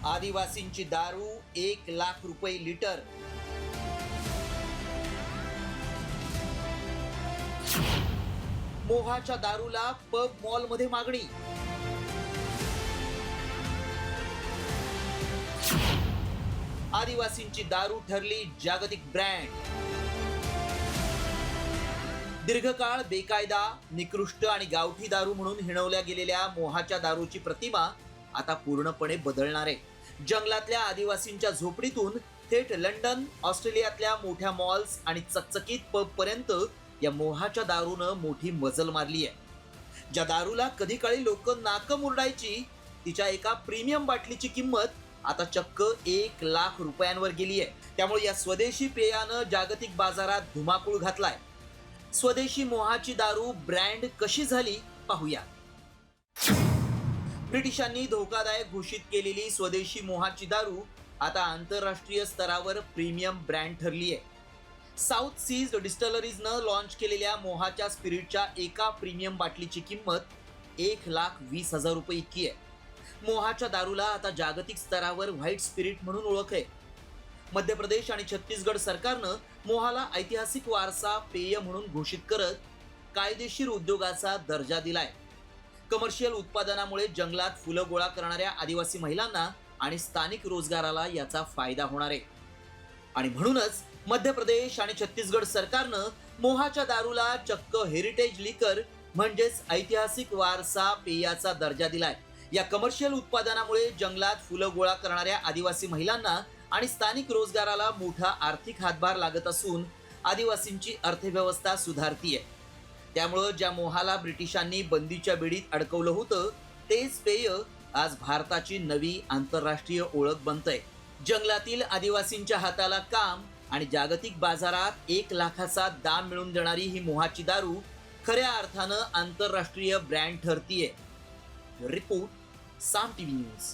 आदिवासींची दारू 1,00,000 रुपये लिटर. मोहाच्या दारूला पब मॉल मध्ये मागणी. आदिवासींची दारू ठरली जागतिक ब्रँड. दीर्घकाळ बेकायदा, निकृष्ट आणि गावठी दारू म्हणून हिणवल्या गेलेल्या मोहाच्या दारूची प्रतिमा आता पूर्णपणे बदलणार आहे. जंगलातल्या आदिवासींच्या झोपडीतून थेट लंडन, ऑस्ट्रेलियातल्या मोठ्या मॉल्स आणि चकचकीत पब पर्यंत या मोहाच्या दारूनं मोठी मजल मारली आहे. ज्या दारूला कधी काळी लोक नाकं मुरडायची, तिच्या एका प्रीमियम बाटलीची किंमत आता चक्क 1,00,000 रुपयांवर गेली आहे. त्यामुळे या स्वदेशी पेयानं जागतिक बाजारात धुमाकूळ घातलाय. स्वदेशी मोहाची दारू ब्रँड कशी झाली पाहूया. ब्रिटिशांनी धोकादायक घोषित केलेली स्वदेशी मोहाची दारू आता आंतरराष्ट्रीय स्तरावर प्रीमियम ब्रँड ठरली आहे. साऊथ सीज डिस्टलरीजनं लॉन्च केलेल्या मोहाच्या स्पिरिटच्या एका प्रीमियम बाटलीची किंमत 1,20,000 रुपये इतकी आहे. मोहाच्या दारूला आता जागतिक स्तरावर व्हाईट स्पिरिट म्हणून ओळख आहे. मध्य प्रदेश आणि छत्तीसगड सरकारनं मोहाला ऐतिहासिक वारसा पेय म्हणून घोषित करत कायदेशीर उद्योगाचा दर्जा दिलाय. कमर्शियल उत्पादनामुळे जंगलात फुलं गोळा करणाऱ्या आदिवासी महिलांना आणि स्थानिक रोजगाराला याचा फायदा होणार आहे. आणि म्हणूनच मध्य प्रदेश आणि छत्तीसगड सरकारनं मोहाच्या दारूला चक्क हेरिटेज लिकर म्हणजेच ऐतिहासिक वारसा पेयाचा दर्जा दिलाय. या कमर्शियल उत्पादनामुळे जंगलात फुलं गोळा करणाऱ्या आदिवासी महिलांना आणि स्थानिक रोजगाराला मोठा आर्थिक हातभार लागत असून आदिवासींची अर्थव्यवस्था सुधारतीये. त्यामुळं ज्या मोहाला ब्रिटिशांनी बंदीच्या बेडीत अडकवलं होतं, तेच पेय आज भारताची नवी आंतरराष्ट्रीय ओळख बनतंय. जंगलातील आदिवासींच्या हाताला काम आणि जागतिक बाजारात 1,00,000चा दाम मिळवून देणारी ही मोहाची दारू खऱ्या अर्थानं आंतरराष्ट्रीय ब्रँड ठरतीये. रिपोर्ट साम टीव्ही न्यूज.